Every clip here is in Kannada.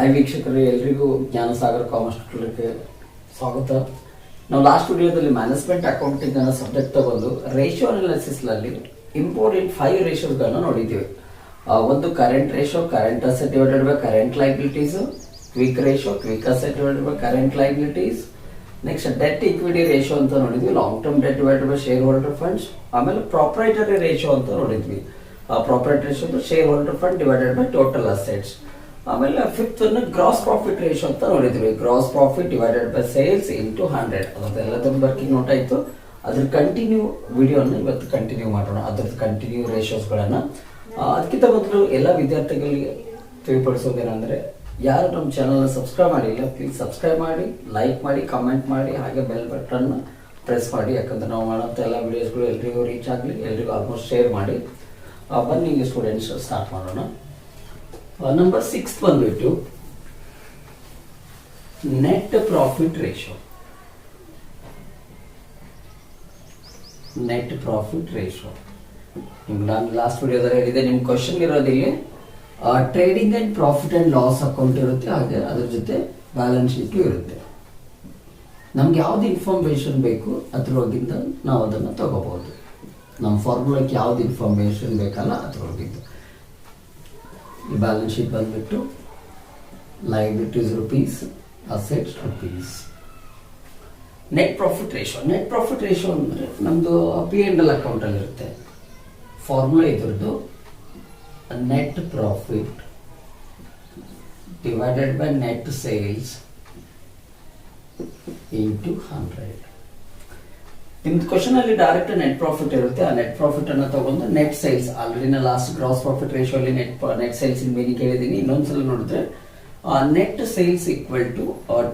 ಹಾಯ್ ವೀಕ್ಷಕರು, ಎಲ್ರಿಗೂ ಜ್ಞಾನಸಾಗರ್ ಕಾಮರ್ಸ್ ಟ್ಯೂಟರ್ಗೆ ಸ್ವಾಗತ. ನಾವು ಲಾಸ್ಟ್ ವಿಡಿಯೋದಲ್ಲಿ ಮ್ಯಾನೇಜ್ಮೆಂಟ್ ಅಕೌಂಟಿಂಗ್ ಅನ್ನೋ ಸಬ್ಜೆಕ್ಟ್ ತಗೊಂಡು ರೇಷಿಯೋ ಅನಾಲಿಸಿಸ್ನಲ್ಲಿ ಇಂಪಾರ್ಟೆಂಟ್ 5 ರೇಷಿಯೋಸ್ಗಳನ್ನ ನೋಡಿದ್ದೀವಿ. ಒಂದು current ratio, current asset divided by current liabilities, quick ratio, quick asset divided by current liabilities, next debt equity ratio ಅಂತ ನೋಡಿದ್ವಿ, long term debt divided by share holder funds, ಆಮೇಲೆ ಪ್ರಾಪರ್ಟರಿ ರೇಷಿಯೋ ಅಂತ ನೋಡಿದ್ವಿ. Proprietary ratio share holder fund divided by total assets. ಆಮೇಲೆ ಫಿಫ್ತ್ ಗ್ರಾಸ್ ಪ್ರಾಫಿಟ್ ರೇಷಿಯೋ ಅಂತ ನೋಡಿದ್ವಿ, gross profit divided by sales into 100. ಅದೆಲ್ಲದನ್ನ ವರ್ಕಿಂಗ್ ನೋಟ್ ಆಯ್ತು. ಅದ್ರ ಕಂಟಿನ್ಯೂ ವಿಡಿಯೋನ ಇವತ್ತು ಕಂಟಿನ್ಯೂ ಮಾಡೋಣ, ಅದ್ರದ್ದು ಕಂಟಿನ್ಯೂ ರೇಷಿಯೋಸ್ಗಳನ್ನ. ಅದಕ್ಕಿಂತ ಮೊದಲು ಎಲ್ಲ ವಿದ್ಯಾರ್ಥಿಗಳಿಗೆ ತಿಳಿಪಡಿಸೋದೇನೆಂದ್ರೆ, ಯಾರು ನಮ್ಮ ಚಾನಲ್ನ ಸಬ್ಸ್ಕ್ರೈಬ್ ಮಾಡಿಲ್ಲ ಪ್ಲೀಸ್ ಸಬ್ಸ್ಕ್ರೈಬ್ ಮಾಡಿ, ಲೈಕ್ ಮಾಡಿ, ಕಮೆಂಟ್ ಮಾಡಿ, ಹಾಗೆ ಬೆಲ್ ಬಟನ್ನ ಪ್ರೆಸ್ ಮಾಡಿ. ಯಾಕಂದ್ರೆ ನಾವು ಮಾಡೋಂಥ ಎಲ್ಲ ವಿಡಿಯೋಸ್ಗಳು ಎಲ್ರಿಗೂ ರೀಚ್ ಆಗಲಿ, ಎಲ್ರಿಗೂ ಆಲ್ಮೋಸ್ಟ್ ಶೇರ್ ಮಾಡಿ. ಬನ್ನಿ ಸ್ಟೂಡೆಂಟ್ಸ್ ಸ್ಟಾರ್ಟ್ ಮಾಡೋಣ. ನಂಬರ್ 6 ಬಂದ್ಬಿಟ್ಟು net profit ratio. Net profit ratio ನಾನು ಲಾಸ್ಟ್ ವಿಡಿಯೋದಲ್ಲಿ ಹೇಳಿದೆ, ನಿಮ್ ಕ್ವಶನ್ ಇರೋದಿಲ್ಲಿ trading and profit and loss account ಇರುತ್ತೆ, ಹಾಗೆ ಅದ್ರ ಜೊತೆ ಬ್ಯಾಲೆನ್ಸ್ ಶೀಟ್ ಇರುತ್ತೆ. ನಮ್ಗೆ ಯಾವ್ದು ಇನ್ಫಾರ್ಮೇಶನ್ ಬೇಕು ಅದ್ರೊಳಗಿಂದ ನಾವು ಅದನ್ನ ತಗೋಬಹುದು. ನಮ್ಮ ಫಾರ್ಮುಲಾಕ್ಕೆ ಯಾವ್ದು ಇನ್ಫಾರ್ಮೇಶನ್ ಬೇಕಲ್ಲ ಅದ್ರೊಳಗಿದ್ದು. ಈ ಬ್ಯಾಲೆನ್ಸ್ ಶೀಟ್ ಬಂದ್ಬಿಟ್ಟು liabilities rupees, assets rupees. Net profit ratio. Net profit ratio ಅಂದ್ರೆ ನಮ್ದು P&L ಅಕೌಂಟ್ ಅಲ್ಲಿ ಇರುತ್ತೆ. ಫಾರ್ಮುಲಾ ಇದ್ರದ್ದು net profit divided by net sales into 100. ನಿಮ್ದು ಕ್ವಶನ್ ಅಲ್ಲಿ ಡೈರೆಕ್ಟ್ ನೆಟ್ ಪ್ರಾಫಿಟ್ ಇರುತ್ತೆ. ಆ ನೆಟ್ ಪ್ರಾಫಿಟ್ ಅನ್ನ ತಗೊಂಡು ನೆಟ್ ಸೇಲ್ಸ್, ಆಲ್ರೆಡಿ ನಾ ಲಾಸ್ಟ್ ಗ್ರಾಸ್ ಪ್ರಾಫಿಟ್ ರೇಷಿಯೋ ಅಲ್ಲಿ ನೆಟ್ ಸೇಲ್ಸ್ ಇನ್ ಮೀನಿಂಗ್ ಹೇಳಿದೀನಿ. ಇನ್ನೊಂದ್ಸಲ ನೋಡಿದ್ರೆ net sales equal to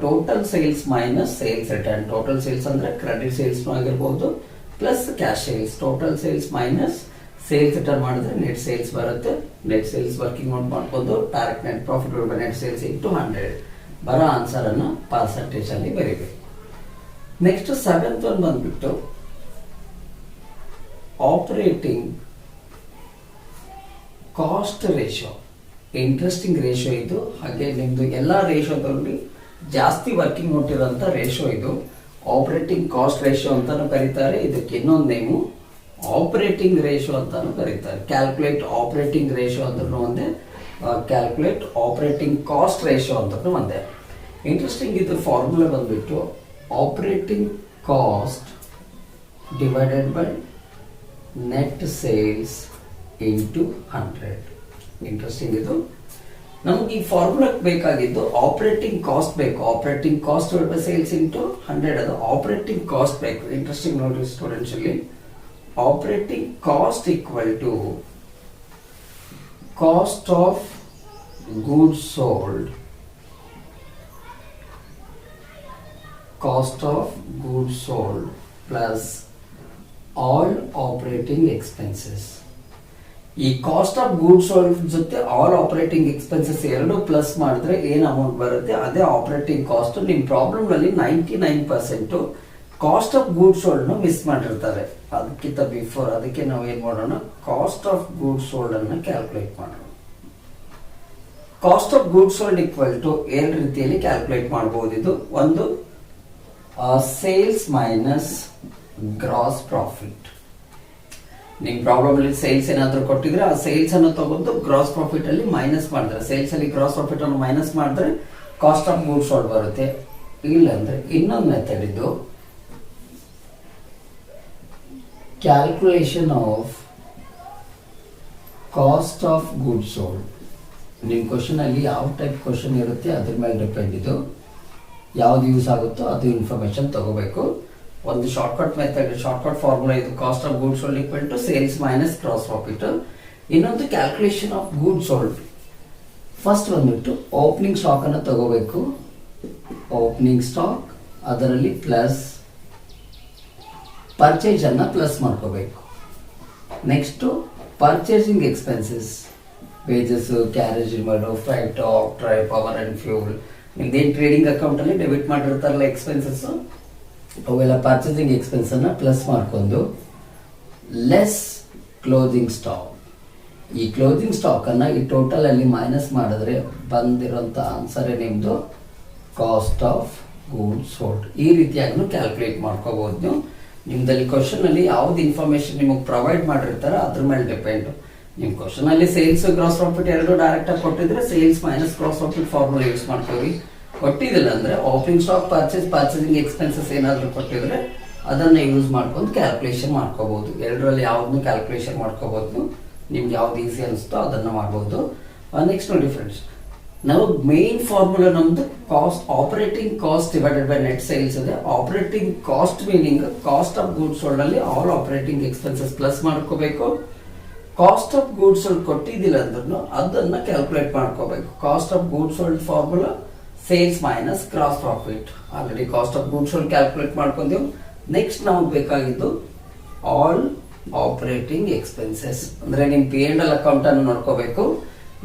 total sales minus sales return. Total sales ಅಂದ್ರೆ ಕ್ರೆಡಿಟ್ ಸೇಲ್ಸ್ ಆಗಿರ್ಬೋದು plus cash sales. Total sales minus sales return ಮಾಡಿದ್ರೆ ನೆಟ್ ಸೇಲ್ಸ್ ಬರುತ್ತೆ. ನೆಟ್ ಸೇಲ್ಸ್ ವರ್ಕಿಂಗ್ ನೋಟ್ ಮಾಡ್ಕೊಂಡು direct net profit net sales into 100 ಬರೋ ಆನ್ಸರ್ ಅನ್ನ ಪರ್ಸೆಂಟೇಜ್ ಅಲ್ಲಿ ಬರೀಬೇಕು. ನೆಕ್ಸ್ಟ್ 7th ಒನ್ ಬಂದ್ಬಿಟ್ಟು operating cost ratio. Interesting ratio ಇದು. ಹಾಗೆ ನಿಮ್ದು ಎಲ್ಲಾ ರೇಷಿಯೋದಲ್ಲಿ ಜಾಸ್ತಿ ವರ್ಕಿಂಗ್ ನೋಟ್ ಇರೋಂಥ ರೇಷಿಯೋ ಇದು. ಆಪರೇಟಿಂಗ್ ಕಾಸ್ಟ್ ರೇಷಿಯೋ ಅಂತಾನು ಕರೀತಾರೆ. ಇದಕ್ಕೆ ಇನ್ನೊಂದು ನೇಮು ಆಪರೇಟಿಂಗ್ ರೇಷಿಯೋ ಅಂತಾನು ಕರೀತಾರೆ. ಕ್ಯಾಲ್ಕುಲೇಟ್ ಆಪರೇಟಿಂಗ್ ರೇಷಿಯೋ ಅಂದ್ರೂ ಒಂದೇ, ಕ್ಯಾಲ್ಕುಲೇಟ್ ಆಪರೇಟಿಂಗ್ ಕಾಸ್ಟ್ ರೇಷಿಯೋ ಅಂದ್ರೂ ಒಂದೇ. ಇಂಟ್ರೆಸ್ಟಿಂಗ್ ಇದು ಫಾರ್ಮುಲಾ ಬಂದ್ಬಿಟ್ಟು operating cost divided by net sales into 100. Interesting ಇದು. ನಮ್ಗೆ ಈ ಫಾರ್ಮುಲಾಕ್ ಬೇಕಾಗಿದ್ದು ಆಪರೇಟಿಂಗ್ ಕಾಸ್ಟ್ ಬೇಕು. Operating cost by sales into 100 ಅದು ಆಪರೇಟಿಂಗ್ ಕಾಸ್ಟ್ ಬೇಕು. ಇಂಟ್ರೆಸ್ಟಿಂಗ್ ನೋಡಿ ಸ್ಟೂಡೆಂಟ್ಸ್, ಇಲ್ಲಿ operating cost equal to cost of goods sold, cost of goods sold plus all operating expenses. ಈ ಕಾಸ್ಟ್ ಆಫ್ ಗೂಡ್ಸ್ ಸೋಲ್ಡ್ ಜೊತೆ ಆಲ್ ಆಪರೇಟಿಂಗ್ ಎಕ್ಸ್ಪೆನ್ಸಸ್ ಎರಡು ಪ್ಲಸ್ ಮಾಡಿದ್ರೆ ಏನ್ ಅಮೌಂಟ್ ಬರುತ್ತೆ ಅದೇ ಆಪರೇಟಿಂಗ್ ಕಾಸ್ಟ್. ನಿಮ್ ಪ್ರಾಬ್ಲಮ್ ನಲ್ಲಿ 99% cost of goods sold miss ಮಾಡಿರ್ತಾರೆ. ಅದಕ್ಕಿಂತ ಬಿಫೋರ್ ಅದಕ್ಕೆ ನಾವು ಏನ್ ಮಾಡೋಣ, ಕಾಸ್ಟ್ ಆಫ್ ಗೂಡ್ಸ್ ಸೋಲ್ಡ್ ಅನ್ನ ಕ್ಯಾಲ್ಕುಲೇಟ್ ಮಾಡೋಣ. Cost of goods sold equal to ಏನ್ ರೀತಿಯಲ್ಲಿ ಕ್ಯಾಲ್ಕುಲೇಟ್ ಮಾಡಬಹುದು. ಇದು ಒಂದು ಸೇಲ್ಸ್ ಮೈನಸ್ ಗ್ರಾಸ್ ಪ್ರಾಫಿಟ್. ನಿಮ್ ಪ್ರಾಬ್ಲಮ್ ಅಲ್ಲಿ ಸೇಲ್ಸ್ ಏನಾದ್ರೂ ಕೊಟ್ಟಿದ್ರೆ ಆ ಸೇಲ್ಸ್ ಅನ್ನು ತಗೊಂಡು ಗ್ರಾಸ್ ಪ್ರಾಫಿಟ್ ಅಲ್ಲಿ ಮೈನಸ್ ಮಾಡಿದ್ರೆ, ಸೇಲ್ಸ್ ಅಲ್ಲಿ ಗ್ರಾಸ್ ಪ್ರಾಫಿಟ್ ಅನ್ನು ಮೈನಸ್ ಮಾಡಿದ್ರೆ ಕಾಸ್ಟ್ ಆಫ್ ಗೂಡ್ಸ್ ಸೋಲ್ಡ್ ಬರುತ್ತೆ. ಇಲ್ಲಾಂದ್ರೆ ಇನ್ನೊಂದು ಮೆಥಡ್ ಇದು, calculation of cost of goods sold. ನಿಮ್ ಕ್ವಶನ್ ಅಲ್ಲಿ ಯಾವ ಟೈಪ್ ಕ್ವಶನ್ ಇರುತ್ತೆ ಅದ್ರ ಮೇಲೆ ಡಿಪೆಂಡ್. ಇದು ಯಾವ್ದು ಯೂಸ್ ಆಗುತ್ತೋ ಅದು ಇನ್ಫಾರ್ಮೇಶನ್ ತಗೋಬೇಕು. ಒಂದು ಶಾರ್ಟ್ಕಟ್ ಮೆಥಡ್, ಶಾರ್ಟ್ಕಟ್ ಫಾರ್ಮುಲಾ ಇದು, cost of goods sold equal to sales minus gross profit. ಇನ್ನೊಂದು calculation of goods sold. First ಬಂದ್ಬಿಟ್ಟು ಓಪನಿಂಗ್ ಸ್ಟಾಕ್ ಅನ್ನು ತಗೋಬೇಕು. ಓಪನಿಂಗ್ ಸ್ಟಾಕ್ ಅದರಲ್ಲಿ ಪ್ಲಸ್ ಪರ್ಚೇಸ್ ಅನ್ನ ಪ್ಲಸ್ ಮಾಡ್ಕೋಬೇಕು. Next purchasing expenses, wages, carriage ರಿಮೋಡ್, freight, octroi, power and fuel. ನಿಮ್ದೇನು ಟ್ರೇಡಿಂಗ್ ಅಕೌಂಟ್ ಅಲ್ಲಿ ಡೆಬಿಟ್ ಮಾಡಿರ್ತಾರಲ್ಲ ಎಕ್ಸ್ಪೆನ್ಸಸ್, ಅವೆಲ್ಲ ಪರ್ಚೇಸಿಂಗ್ ಎಕ್ಸ್ಪೆನ್ಸ್ ಅನ್ನ ಪ್ಲಸ್ ಮಾಡ್ಕೊಂಡು ಲೆಸ್ ಕ್ಲೋಸಿಂಗ್ ಸ್ಟಾಕ್. ಈ ಕ್ಲೋಸಿಂಗ್ ಸ್ಟಾಕ್ ಅನ್ನ ಈ ಟೋಟಲ್ ಅಲ್ಲಿ ಮೈನಸ್ ಮಾಡಿದ್ರೆ ಬಂದಿರೋಂಥ ಆನ್ಸರ್ ನಿಮ್ದು ಕಾಸ್ಟ್ ಆಫ್ ಗೂಡ್ಸ್ ಸೋಲ್ಡ್. ಈ ರೀತಿಯಾಗಿ ಕ್ಯಾಲ್ಕುಲೇಟ್ ಮಾಡ್ಕೋಬಹುದು ನೀವು. ನಿಮ್ದಲ್ಲಿ ಕ್ವಶನ್ ಅಲ್ಲಿ ಯಾವ್ದು ಇನ್ಫಾರ್ಮೇಶನ್ ನಿಮಗೆ ಪ್ರೊವೈಡ್ ಮಾಡಿರ್ತಾರೆ ಅದ್ರ ಮೇಲೆ ಡಿಪೆಂಡ್. ನಿಮ್ ಕ್ವಶನ್ ಅಲ್ಲಿ ಸೇಲ್ಸ್ ಗ್ರಾಸ್ ಪ್ರಾಫಿಟ್ ಎರಡು ಡೈರೆಕ್ಟ್ ಆಗಿ ಕೊಟ್ಟಿದ್ರೆ sales minus gross profit formula use ಮಾಡ್ತೀವಿ. ಕೊಟ್ಟಿದ್ದಿಲ್ಲ ಅಂದ್ರೆ ಓಪನಿಂಗ್ ಸ್ಟಾಕ್ ಪರ್ಚೇಸಿಂಗ್ ಎಕ್ಸ್ಪೆನ್ಸಸ್ ಏನಾದ್ರು ಕೊಟ್ಟಿದ್ರೆ ಅದನ್ನ ಯೂಸ್ ಮಾಡ್ಕೊಂಡು ಕ್ಯಾಲ್ಕುಲೇಷನ್ ಮಾಡ್ಕೋಬಹುದು. ಎರಡರಲ್ಲಿ ಯಾವ್ದನ್ನು ಕ್ಯಾಲ್ಕುಲೇಷನ್ ಮಾಡ್ಕೋಬಹುದು. ನಿಮ್ಗೆ ಯಾವ್ದು ಈಸಿ ಅನಿಸ್ತೋ ಅದನ್ನ ಮಾಡ್ಬೋದು. ನೆಕ್ಸ್ಟ್ ನೋಡಿ ಫ್ರೆಂಡ್ಸ್, ನಾವು ಮೇನ್ ಫಾರ್ಮುಲಾ ನಮ್ದು cost operating cost divided by net sales ಇದೆ. Operating cost meaning cost of goods sold ಅಲ್ಲಿ ಆಲ್ ಆಪರೇಟಿಂಗ್ ಎಕ್ಸ್ಪೆನ್ಸಸ್ ಪ್ಲಸ್ ಮಾಡ್ಕೋಬೇಕು. ಕಾಸ್ಟ್ ಆಫ್ ಗೂಡ್ಸ್ ಸೋಲ್ಡ್ ಕೊಟ್ಟಿದ್ದಿಲ್ಲ ಅಂದ್ರೂ ಅದನ್ನ ಕ್ಯಾಲ್ಕುಲೇಟ್ ಮಾಡ್ಕೋಬೇಕು. Cost of goods sold formula sales minus gross profit. Already cost of goods sold calculate ಮಾಡ್ಕೊಂಡೆವು. ನೆಕ್ಸ್ಟ್ ನಮಗೆ ಬೇಕಾಗಿದ್ದು ಆಲ್ ಆಪರೇಟಿಂಗ್ ಎಕ್ಸ್ಪೆನ್ಸಸ್ ಅಂದ್ರೆ ನಿಮ್ P&L ಅಕೌಂಟ್ ಅನ್ನು ನೋಡ್ಕೋಬೇಕು.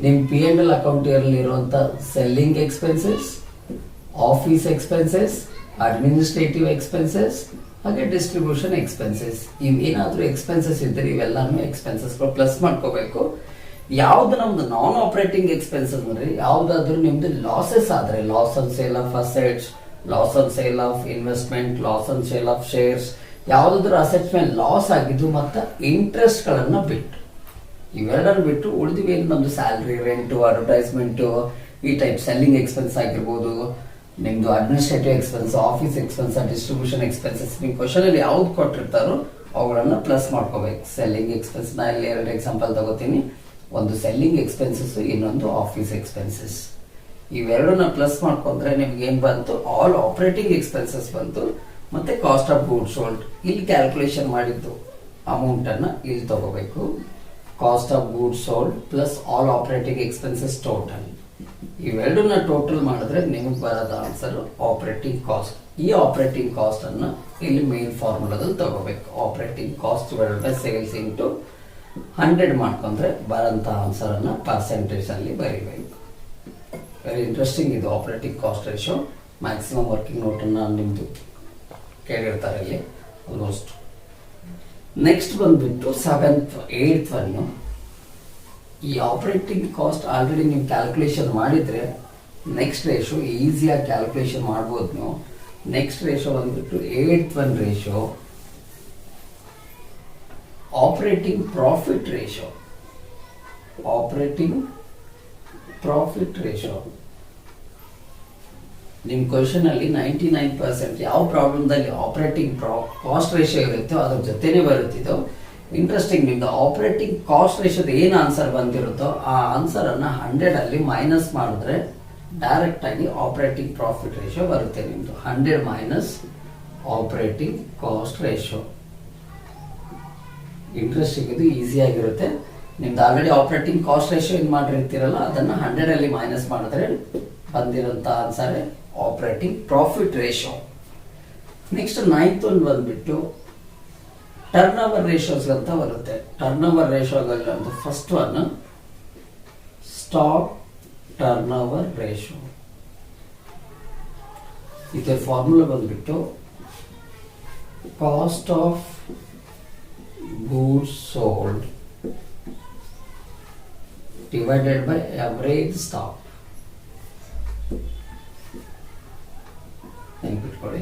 ನಿಮ್ P&L ಅಕೌಂಟ್ ಇರುವಂತ selling expenses, office expenses, administrative expenses ಹಾಗೆ ಡಿಸ್ಟ್ರಿಬ್ಯೂಷನ್ ಎಕ್ಸ್ಪೆನ್ಸಸ್. ಇವೇನಾದ್ರೂ ಎಕ್ಸ್ಪೆನ್ಸಸ್ ಇದ್ದರೆ ಇವೆಲ್ಲಾನು ಎಕ್ಸ್ಪೆನ್ಸಸ್ ಪ್ಲಸ್ ಮಾಡ್ಕೋಬೇಕು. ಯಾವ್ದು ನಮ್ದು ನಾನ್ ಆಪರೇಟಿಂಗ್ ಎಕ್ಸ್ಪೆನ್ಸಸ್ ಅಂದ್ರೆ ಯಾವ್ದಾದ್ರು ನಿಮ್ದು ಲಾಸಸ್ ಆದ್ರೆ, loss on sale of assets, loss on sale of investment, loss on sale of shares, ಯಾವ್ದಾದ್ರು ಅಸೆಟ್ಸ್ ಮೇಲೆ ಲಾಸ್ ಆಗಿದ್ದು ಮತ್ತೆ ಇಂಟ್ರೆಸ್ಟ್ ಗಳನ್ನ ಬಿಟ್ಟು ಇವೆರಡನ್ನು ಬಿಟ್ಟು ಉಳಿದಿವೇನು ನಮ್ದು ಸ್ಯಾಲ್ರಿ, ರೆಂಟು, ಅಡ್ವರ್ಟೈಸ್ಮೆಂಟ್, ಈ ಟೈಪ್ ಸೆಲ್ಲಿಂಗ್ ಎಕ್ಸ್ಪೆನ್ಸ್ ಆಗಿರ್ಬೋದು, ನಿಮ್ದು administrative expense, office expense, distribution expenses ನಿಮ್ ಕ್ವಶನ್ ಅಲ್ಲಿ ಯಾವ್ದು ಕೊಟ್ಟಿರ್ತಾರೋ ಅವುಗಳನ್ನ ಪ್ಲಸ್ ಮಾಡ್ಕೋಬೇಕು. ಸೆಲ್ಲಿಂಗ್ ಎಕ್ಸ್ಪೆನ್ಸ್ ನಾ ಇಲ್ಲಿ 2 ಎಕ್ಸಾಂಪಲ್ ತಗೋತೀನಿ. ಒಂದು ಸೆಲ್ಲಿಂಗ್ ಎಕ್ಸ್ಪೆನ್ಸಸ್, ಇನ್ನೊಂದು ಆಫೀಸ್ ಎಕ್ಸ್ಪೆನ್ಸಸ್. ಇವೆರಡನ್ನ ಪ್ಲಸ್ ಮಾಡ್ಕೊಂಡ್ರೆ ನಿಮ್ಗೆ ಏನ್ ಬಂತು, ಆಲ್ ಆಪರೇಟಿಂಗ್ ಎಕ್ಸ್ಪೆನ್ಸಸ್ ಬಂತು. ಮತ್ತೆ ಕಾಸ್ಟ್ ಆಫ್ ಗೂಡ್ಸ್ ಸೋಲ್ಡ್ ಇಲ್ಲಿ ಕ್ಯಾಲ್ಕುಲೇಷನ್ ಮಾಡಿದ್ದು ಅಮೌಂಟ್ ಅನ್ನ ಇಲ್ಲಿ ತಗೋಬೇಕು. Cost of goods sold plus all operating expenses total. ಇವೆರಡನ್ನ ಟೋಟಲ್ ಮಾಡಿದ್ರೆ ನಿಮಗೆ ಬರೋದ ಆನ್ಸರ್ ಆಪರೇಟಿಂಗ್ ಕಾಸ್ಟ್. ಈ ಆಪರೇಟಿಂಗ್ ಕಾಸ್ಟ್ ಅನ್ನ ಇಲ್ಲಿ ಮೇನ್ ಫಾರ್ಮುಲಾದಲ್ಲಿ ತಗೋಬೇಕು. Operating cost divided by sales into 100 ಮಾಡ್ಕೊಂಡ್ರೆ ಬರಂತ ಆನ್ಸರ್ ಅನ್ನ ಪರ್ಸೆಂಟೇಜ್ ಅಲ್ಲಿ ಬರೀಬೇಕು. ವೆರಿ ಇಂಟ್ರೆಸ್ಟಿಂಗ್ ಇದು operating cost ratio. Maximum working note ಅನ್ನ ನಿಮ್ದು ಕೇಳಿರ್ತಾರೆ ಇಲ್ಲಿ ಆಲ್ಮೋಸ್ಟ್. ನೆಕ್ಸ್ಟ್ ಬಂದ್ಬಿಟ್ಟು 8th ಒನ್. ಈ ಆಪರೇಟಿಂಗ್ ಕಾಸ್ಟ್ ಆಲ್ರೆಡಿ ನೀವು ಕ್ಯಾಲ್ಕುಲೇಷನ್ ಮಾಡಿದ್ರೆ ನೆಕ್ಸ್ಟ್ ರೇಷಿಯೋ ಈಸಿಯಾಗಿ ಕ್ಯಾಲ್ಕುಲೇಷನ್ ಮಾಡ್ಬೋದು ನೀವು. ನೆಕ್ಸ್ಟ್ ರೇಷಿಯೋ ಬಂದ್ಬಿಟ್ಟು 8th one ratio operating profit ratio. Operating profit ratio ನಿಮ್ ಕ್ವಶನ್ ಅಲ್ಲಿ 99% ಯಾವ ಪ್ರಾಬ್ಲಮ್ದಲ್ಲಿ ಆಪರೇಟಿಂಗ್ ಕಾಸ್ಟ್ ರೇಷಿಯೋ ಇರುತ್ತೋ ಅದ್ರ ಜೊತೆನೆ ಬರುತ್ತಿದ್ದು. ಇಂಟ್ರೆಸ್ಟಿಂಗ್, ನಿಮ್ದು ಆಪರೇಟಿಂಗ್ ಕಾಸ್ಟ್ ರೇಷಿಯೋದ ಏನ್ ಆನ್ಸರ್ ಬಂದಿರುತ್ತೋ ಆ ಆನ್ಸರ್ ಅನ್ನ 100 ಅಲ್ಲಿ ಮೈನಸ್ ಮಾಡಿದ್ರೆ ಡೈರೆಕ್ಟ್ ಆಗಿ ಆಪರೇಟಿಂಗ್ ಪ್ರಾಫಿಟ್ ರೇಷಿಯೋ ಬರುತ್ತೆ ನಿಮ್ದು. 100 minus operating cost ratio. Interesting, ಇದು ಈಸಿ ಆಗಿರುತ್ತೆ. ನಿಮ್ದು ಆಲ್ರೆಡಿ ಆಪರೇಟಿಂಗ್ ಕಾಸ್ಟ್ ರೇಷಿಯೋ ಏನ್ ಮಾಡಿರ್ತೀರಲ್ಲ ಅದನ್ನ 100 ಅಲ್ಲಿ ಮೈನಸ್ ಮಾಡಿದ್ರೆ ಬಂದಿರೋಂತ answer operating profit ratio. Next 9th one ಬಂದ್ಬಿಟ್ಟು ಟರ್ನ್ ಓವರ್ ರೇಷಿಯೋಸ್ ಅಂತ ಬರುತ್ತೆ. ಟರ್ನ್ ಓವರ್ ರೇಷಿಯೋಗಳಲ್ಲಿ ಒಂದು first one stock turnover ratio. ಇದರ ಫಾರ್ಮುಲಾ ಬಂದ್ಬಿಟ್ಟು cost of goods sold divided by average stock. ನೆನ್ಪಿಟ್ಕೊಳ್ಳಿ,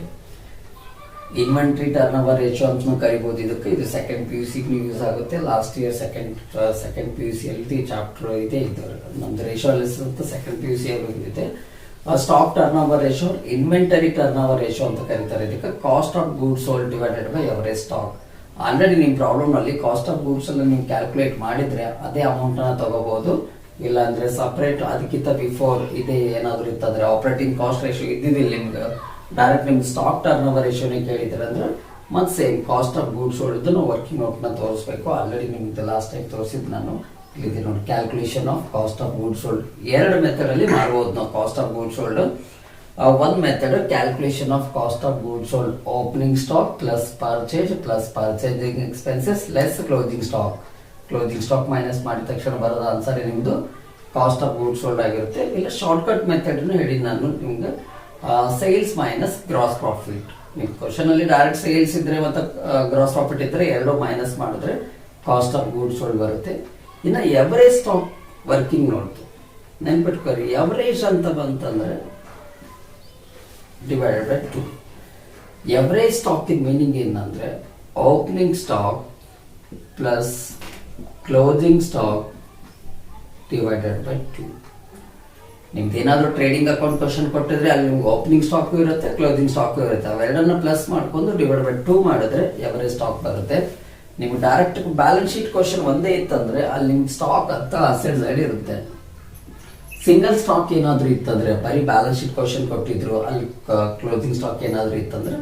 ಇನ್ವೆಂಟ್ರಿ ಟರ್ನ್ ಓವರ್ ರೇಷಿಯೋ ಅಂತ ಕರಿಬಹುದು ಇದಕ್ಕೆ. ಇದು ಸೆಕೆಂಡ್ PUC ಯೂಸ್ ಆಗುತ್ತೆ. ಲಾಸ್ಟ್ ಇಯರ್ ಸೆಕೆಂಡ್ PUC ಅಲ್ಲಿ ಚಾಪ್ಟರ್ ಇದೆ. ಇದು ನಮ್ದು ರೇಷಿಯೋ ಅನಾಲಿಸಿಸ್ ಅಂತ ಸೆಕೆಂಡ್ PUC ಅಲ್ಲಿ ಇದೆ. Stock turnover ratio, inventory turn over ratio ಅಂತ ಕರೀತಾರೆ ಇದಕ್ಕೆ. Cost of goods sold divided by average stock. Already ನಿಮ್ ಪ್ರಾಬ್ಲಮ್ ಅಲ್ಲಿ ಕಾಸ್ಟ್ ಆಫ್ ಗೂಡ್ಸ್ ಅಲ್ಲಿ ನೀವು ಕ್ಯಾಲ್ಕುಲೇಟ್ ಮಾಡಿದ್ರೆ ಅದೇ ಅಮೌಂಟ್ ಅನ್ನ ತಗೋಬಹುದು. ಇಲ್ಲ ಅಂದ್ರೆ ಸಪರೇಟ್ ಅದಕ್ಕಿಂತ ಬಿಫೋರ್ ಇದೇ ಏನಾದ್ರು ಇತ್ತಂದ್ರೆ ಆಪರೇಟಿಂಗ್ ಕಾಸ್ಟ್ ರೇಷಿಯೋ ಇದ್ದಿದ್ದಿಲ್ಲ ನಿಮ್ಗೆ, ಡೈರೆಕ್ಟ್ ನಿಮ್ಗೆ ಸ್ಟಾಕ್ ಟರ್ನ್ ಓವರ್ ರೇಷಿಯೋನೇ ಕೇಳಿದ್ರೆ ಅಂದ್ರೆ ಮತ್ತೆ same cost of goods sold working note ನ ತೋರಿಸ್ಬೇಕು. ಆಲ್ರೆಡಿ ನಿಮ್ಗೆ ಲಾಸ್ಟ್ ಟೈಮ್ ತೋರಿಸಿದ್ ನಾನು. ಇಲ್ಲಿದೆ ನೋಡಿ, calculation of cost of goods sold. 2 method ಅಲ್ಲಿ ಮಾಡಬಹುದು ನಾವು cost of goods sold. one method calculation of cost of goods sold opening stock plus purchasing expenses less closing stock. Closing stock minus ಮಾಡಿದ ತಕ್ಷಣ ಬರೋದ ಆನ್ಸರ್ ನಿಮ್ದು ಕಾಸ್ಟ್ ಆಫ್ ಗೂಡ್ಸ್ ಸೋಲ್ಡ್ ಆಗಿರುತ್ತೆ. ಇಲ್ಲ ಶಾರ್ಟ್ ಕಟ್ ಮೆಥಡ್ ಹೇಳಿ ನಾನು ನಿಮ್ಗೆ, ಸೇಲ್ಸ್ ಮೈನಸ್ ಗ್ರಾಸ್ ಪ್ರಾಫಿಟ್. ನಿಮ್ ಕ್ವಶನ್ ಅಲ್ಲಿ ಡೈರೆಕ್ಟ್ ಸೇಲ್ಸ್ ಇದ್ರೆ ಮತ್ತೆ ಗ್ರಾಸ್ ಪ್ರಾಫಿಟ್ ಇದ್ರೆ 2 ಮೈನಸ್ ಮಾಡಿದ್ರೆ ಕಾಸ್ಟ್ ಆಫ್ ಗೂಡ್ಸ್ ಸೋಲ್ಡ್ ಬರುತ್ತೆ. ಇನ್ನು ಎವರೇಜ್ ಸ್ಟಾಕ್ ವರ್ಕಿಂಗ್ ನೋಡ್ತು, ನೆನ್ಪಿಟ್ಕೊರಿ ಎವರೇಜ್ ಅಂತ ಬಂತಂದ್ರೆ divided by 2. Average stock meaning ಏನಂದ್ರೆ opening stock plus closing stock divided by 2. ನಿಮ್ದು ಏನಾದರೂ ಟ್ರೇಡಿಂಗ್ ಅಕೌಂಟ್ ಕ್ವಶನ್ ಕೊಟ್ಟಿದ್ರೆ ಅಲ್ಲಿ ನಿಮ್ಗೆ ಓಪನಿಂಗ್ ಸ್ಟಾಕು ಇರುತ್ತೆ, ಕ್ಲೋಸಿಂಗ್ ಸ್ಟಾಕು ಇರುತ್ತೆ. ಅವೆರಡನ್ನ ಪ್ಲಸ್ ಮಾಡ್ಕೊಂಡು ಡಿವೈಡ್ ಬೈ 2 ಮಾಡಿದ್ರೆ ಎವರೇಜ್ ಸ್ಟಾಕ್ ಬರುತ್ತೆ. ನಿಮ್ಗೆ ಡೈರೆಕ್ಟ್ ಬ್ಯಾಲೆನ್ಸ್ ಶೀಟ್ ಕ್ವಶನ್ ಒಂದೇ ಇತ್ತಂದ್ರೆ ಅಲ್ಲಿ ನಿಮ್ಗೆ ಸ್ಟಾಕ್ ಅಂತ ಅಸೆಟ್ ಸೈಡ್ ಇರುತ್ತೆ. ಸಿಂಗಲ್ ಸ್ಟಾಕ್ ಏನಾದ್ರೂ ಇತ್ತಂದ್ರೆ ಬರೀ ಬ್ಯಾಲೆನ್ಸ್ ಶೀಟ್ ಕ್ವಶನ್ ಕೊಟ್ಟಿದ್ರು, ಅಲ್ಲಿ ಕ್ಲೋಸಿಂಗ್ ಸ್ಟಾಕ್ ಏನಾದ್ರೂ ಇತ್ತಂದ್ರೆ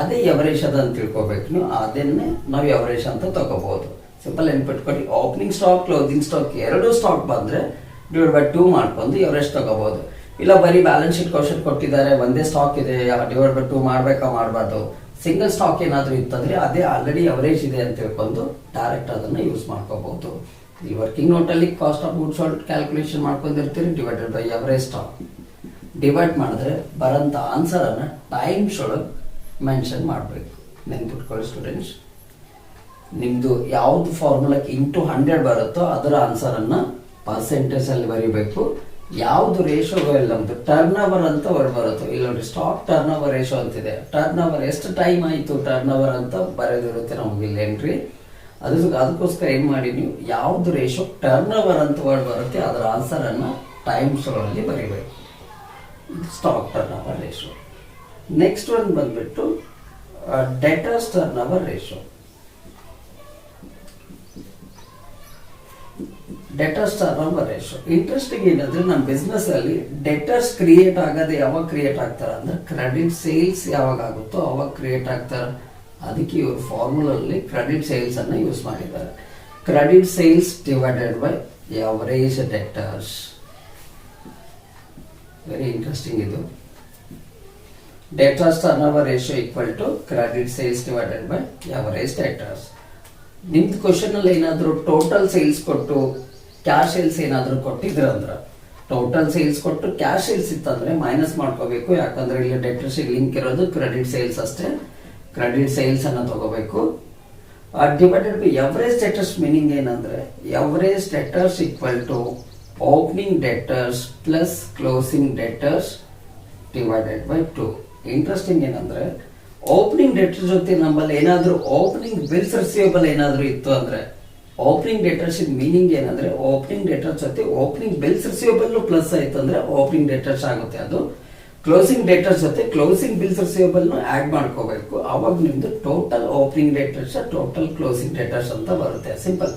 ಅದೇ ಎವರೇಜ್ ಅದ ಅಂತ ತಿಳ್ಕೊಬೇಕು ನೀವು. ಅದನ್ನೇ ನಾವು ಎವರೇಜ್ ಅಂತ ತಗೋಬಹುದು. ಸಿಂಪಲ್ ನೆನ್ಪಿಟ್ಕೊಳ್ಳಿ, ಓಪನಿಂಗ್ ಸ್ಟಾಕ್ ಕ್ಲೋಸಿಂಗ್ ಸ್ಟಾಕ್ ಎರಡು ಸ್ಟಾಕ್ ಬಂದ್ರೆ ಡಿವೈಡ್ ಬೈ 2 ಮಾಡ್ಕೊಂಡು ಎವರೇಜ್ ತಗೋಬಹುದು. ಇಲ್ಲ ಬರೀ ಬ್ಯಾಲೆನ್ಸ್ ಶೀಟ್ ಕ್ವಶನ್ ಕೊಟ್ಟಿದ್ದಾರೆ, ಒಂದೇ ಸ್ಟಾಕ್ ಇದೆ, ಡಿವೈಡ್ ಬೈ 2 ಮಾಡ್ಬೇಕಾ ಮಾಡಬಾರ್ದು. ಸಿಂಗಲ್ ಸ್ಟಾಕ್ ಏನಾದ್ರೂ ಇತ್ತಂದ್ರೆ ಅದೇ ಆಲ್ರೆಡಿ ಎವರೇಜ್ ಇದೆ ಅಂತ ತಿಳ್ಕೊಂಡು ಡೈರೆಕ್ಟ್ ಅದನ್ನ ಯೂಸ್ ಮಾಡ್ಕೋಬಹುದು. ಈ ವರ್ಕಿಂಗ್ ನೋಟ್ ಅಲ್ಲಿ cost of goods sold calculation ಮಾಡ್ಕೊಂಡಿರ್ತೀರಿ, divided by average stock. Divide ಮಾಡಿದ್ರೆ ಬರಂತ ಆನ್ಸರ್ ಅನ್ನ ಟೈಮ್ಸ್ ಒಳಗೆ ಮೆನ್ಷನ್ ಮಾಡಬೇಕು. ನೆನ್ಪಿಟ್ಕೊಳ್ಳಿ ಸ್ಟೂಡೆಂಟ್ಸ್, ನಿಮ್ದು ಯಾವ್ದು ಫಾರ್ಮುಲಾಕ್ಕೆ ಇಂಟು 100 ಬರುತ್ತೋ ಅದರ ಆನ್ಸರ್ ಅನ್ನ ಪರ್ಸೆಂಟೇಜ್ ಅಲ್ಲಿ ಬರೀಬೇಕು. ಯಾವ್ದು ರೇಷಿಯೋ ಇಲ್ಲ, ನಮ್ದು ಟರ್ನ್ ಓವರ್ ಅಂತ ವರ್ಡ್ ಬರುತ್ತೆ. ಇಲ್ಲಿ ನೋಡಿ ಸ್ಟಾಕ್ ಟರ್ನ್ ಓವರ್ ರೇಷಿಯೋ ಅಂತಿದೆ. ಟರ್ನ್ ಓವರ್ ಎಷ್ಟು ಟೈಮ್ ಆಯ್ತು ಟರ್ನ್ ಓವರ್ ಅಂತ ಬರೆದಿರುತ್ತೆ ನಮ್ಗೆ ಇಲ್ಲಿ ಎಂಟ್ರಿ. ಅದಕ್ಕೋಸ್ಕರ ಏನ್ ಮಾಡಿ ನೀವು ಯಾವ್ದು ರೇಷಿಯೋ ಟರ್ನ್ ಓವರ್ ಅಂತ ವರ್ಡ್ ಬರುತ್ತೆ ಅದರ ಆನ್ಸರ್ ಅನ್ನ ಟೈಮ್ಸ್ ಅಲ್ಲಿ ಬರೀಬೇಕು. Stock turnover ratio. Next one ಬಂದ್ಬಿಟ್ಟು debtors turnover ratio. Debtors turnover ratio interesting ಏನಂದ್ರೆ ನಮ್ಮ ಬಿಸ್ನೆಸ್ ಅಲ್ಲಿ ಡೆಟರ್ಸ್ ಕ್ರಿಯೇಟ್ ಆಗೋದು ಯಾವಾಗ ಕ್ರಿಯೇಟ್ ಆಗ್ತಾರೆ ಅಂದ್ರೆ ಕ್ರೆಡಿಟ್ ಸೇಲ್ಸ್ ಯಾವಾಗ ಆಗುತ್ತೋ ಅವಾಗ ಕ್ರಿಯೇಟ್ ಆಗ್ತಾರೆ. ಅದಕ್ಕೆ ಇವರು ಫಾರ್ಮುಲಲ್ಲಿ ಕ್ರೆಡಿಟ್ ಸೇಲ್ಸ್ ಅನ್ನ ಯೂಸ್ ಮಾಡಿದ್ದಾರೆ. Credit sales divided by average debtors. Very interesting ಇದು. Debtors turnover ratio equal to credit sales divided by average ಡೆಟರ್ಸ್. ನಿಮ್ದು ಕ್ವಶನ್ ಅಲ್ಲಿ ಏನಾದ್ರು ಟೋಟಲ್ ಸೇಲ್ಸ್ ಕೊಟ್ಟು ಕ್ಯಾಶ್ ಸೇಲ್ಸ್ ಏನಾದ್ರು ಕೊಟ್ಟಿದ್ರ ಅಂದ್ರ, ಟೋಟಲ್ ಸೇಲ್ಸ್ ಕೊಟ್ಟು ಕ್ಯಾಶ್ ಸೇಲ್ಸ್ ಇತ್ತಂದ್ರೆ ಮೈನಸ್ ಮಾಡ್ಕೋಬೇಕು. ಯಾಕಂದ್ರೆ ಇಲ್ಲಿ ಡೆಟರ್ಸ್ ಲಿಂಕ್ ಇರೋದು ಕ್ರೆಡಿಟ್ ಸೇಲ್ಸ್ ಅಷ್ಟೇ. ಕ್ರೆಡಿಟ್ ಸೇಲ್ಸ್ ಅನ್ನ ತಗೋಬೇಕು. Divided by average debtors meaning ಏನಂದ್ರೆ average debtors equal to opening debtors plus closing debtors divided by 2. Interesting ಏನಂದ್ರೆ ಓಪನಿಂಗ್ ಡೆಟರ್ಸ್ ಜೊತೆ ನಮ್ಮಲ್ಲಿ ಏನಾದ್ರೂ ಓಪನಿಂಗ್ ಬಿಲ್ಸ್ ರಿಸೀವಬಲ್ ಏನಾದ್ರೂ ಇತ್ತು ಅಂದ್ರೆ ಓಪನಿಂಗ್ ಡೆಟರ್ಸ್ ಮೀನಿಂಗ್ ಏನಂದ್ರೆ ಓಪನಿಂಗ್ ಡೆಟರ್ಸ್ ಜೊತೆ ಓಪನಿಂಗ್ ಬಿಲ್ಸ್ ರಿಸೀವಬಲ್ ಪ್ಲಸ್ ಆಯ್ತು ಅಂದ್ರೆ ಓಪನಿಂಗ್ ಡೆಟರ್ಸ್ ಆಗುತ್ತೆ. ಅದು ಕ್ಲೋಸಿಂಗ್ ಡೆಟರ್ಸ್ ಜೊತೆ ಕ್ಲೋಸಿಂಗ್ ಬಿಲ್ಸ್ ರಿಸೀವಬಲ್ ಆಡ್ ಮಾಡ್ಕೋಬೇಕು. ಅವಾಗ ನಿಮ್ದು total opening debtors total closing debtors ಅಂತ ಬರುತ್ತೆ. ಸಿಂಪಲ್.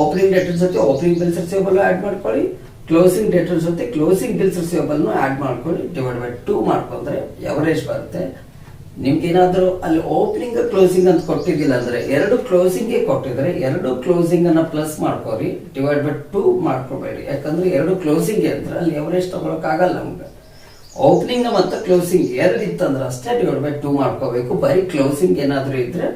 ಓಪನಿಂಗ್ ಡೆಟರ್ಸ್ ಜೊತೆ ಓಪನಿಂಗ್ ಬಿಲ್ಸ್ ರಿಸೀವಬಲ್ ಆಡ್ ಮಾಡ್ಕೊಳ್ಳಿ, ಕ್ಲೋಸಿಂಗ್ ಡೆಟರ್ಸ್ ಜೊತೆ ಕ್ಲೋಸಿಂಗ್ ಬಿಲ್ಸ್ ರಿಸೀವಬಲ್ ಆಡ್ ಮಾಡ್ಕೊಳ್ಳಿ, ಡಿವೈಡ್ ಬೈ 2 ಮಾಡ್ಕೊಂಡ್ರೆ ಎವರೇಜ್ ಬರುತ್ತೆ. ನಿಮ್ಗೆ ಏನಾದ್ರು ಅಲ್ಲಿ ಓಪನಿಂಗ್ ಕ್ಲೋಸಿಂಗ್ ಅಂತ ಕೊಟ್ಟಿದ್ದಿಲ್ಲ ಅಂದ್ರೆ ಎರಡು ಕ್ಲೋಸಿಂಗ್ ಕೊಟ್ಟಿದ್ರೆ ಎರಡು ಕ್ಲೋಸಿಂಗ್ ಅನ್ನ ಪ್ಲಸ್ ಮಾಡ್ಕೋರಿ, ಡಿವೈಡ್ ಬೈ 2 ಮಾಡ್ಕೋಬೇಡಿ. ಯಾಕಂದ್ರೆ ಎರಡು ಕ್ಲೋಸಿಂಗ್ ಅಂದ್ರೆ ಅಲ್ಲಿ ಎವರೇಜ್ ತಗೊಳಕ್ ಆಗಲ್ಲ ನಮ್ಗೆ. ಓಪನಿಂಗ್ ಮತ್ತೆ ಕ್ಲೋಸಿಂಗ್ ಎರಡು ಇತ್ತಂದ್ರೆ ಅಷ್ಟೇ ಡಿವೈಡ್ ಬೈ 2 ಮಾಡ್ಕೋಬೇಕು. ಬರೀ ಕ್ಲೋಸಿಂಗ್ ಏನಾದ್ರು ಇದ್ರೆ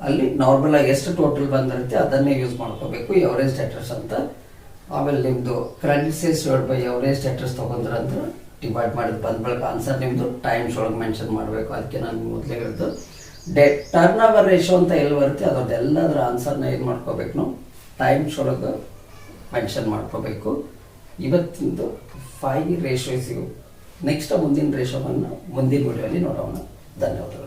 ಅಲ್ಲಿ ನಾರ್ಮಲ್ ಆಗಿ ಎಷ್ಟು ಟೋಟಲ್ ಬಂದಿರುತ್ತೆ ಅದನ್ನೇ ಯೂಸ್ ಮಾಡ್ಕೋಬೇಕು ಎವರೇಜ್ ಡೆಟರ್ಸ್ ಅಂತ. ಆಮೇಲೆ ನಿಮ್ದು credit sales divide by average debtors ತಗೊಂಡ್ರ ಅಂದ್ರೆ ಡಿವೈಡ್ ಮಾಡಿದ್ ಬಂದ ಬಳಿಕ ಆನ್ಸರ್ ನಿಮ್ದು ಟೈಮ್ಸ್ ಒಳಗೆ ಮೆನ್ಷನ್ ಮಾಡಬೇಕು. ಅದಕ್ಕೆ ನಾನು ಮೊದಲೇ ಹೇಳಿದ್ದು ಟರ್ನ್ ಓವರ್ ರೇಷಿಯೋ ಅಂತ ಎಲ್ಲಿ ಬರುತ್ತೆ ಅದ್ರದ್ದು ಎಲ್ಲದರ ಆನ್ಸರ್ನ ಏನು ಮಾಡ್ಕೋಬೇಕು ನಾವು ಟೈಮ್ಸ್ ಒಳಗೆ ಮೆನ್ಷನ್ ಮಾಡ್ಕೋಬೇಕು. ಇವತ್ತಿಂದು 5 ರೇಷಿಯೋಸ್ ಇವು. ನೆಕ್ಸ್ಟ್ ಮುಂದಿನ ರೇಷಿಯೋವನ್ನು ಮುಂದಿನ ವಿಡಿಯೋಲಿ ನೋಡೋಣ. ಧನ್ಯವಾದಗಳು.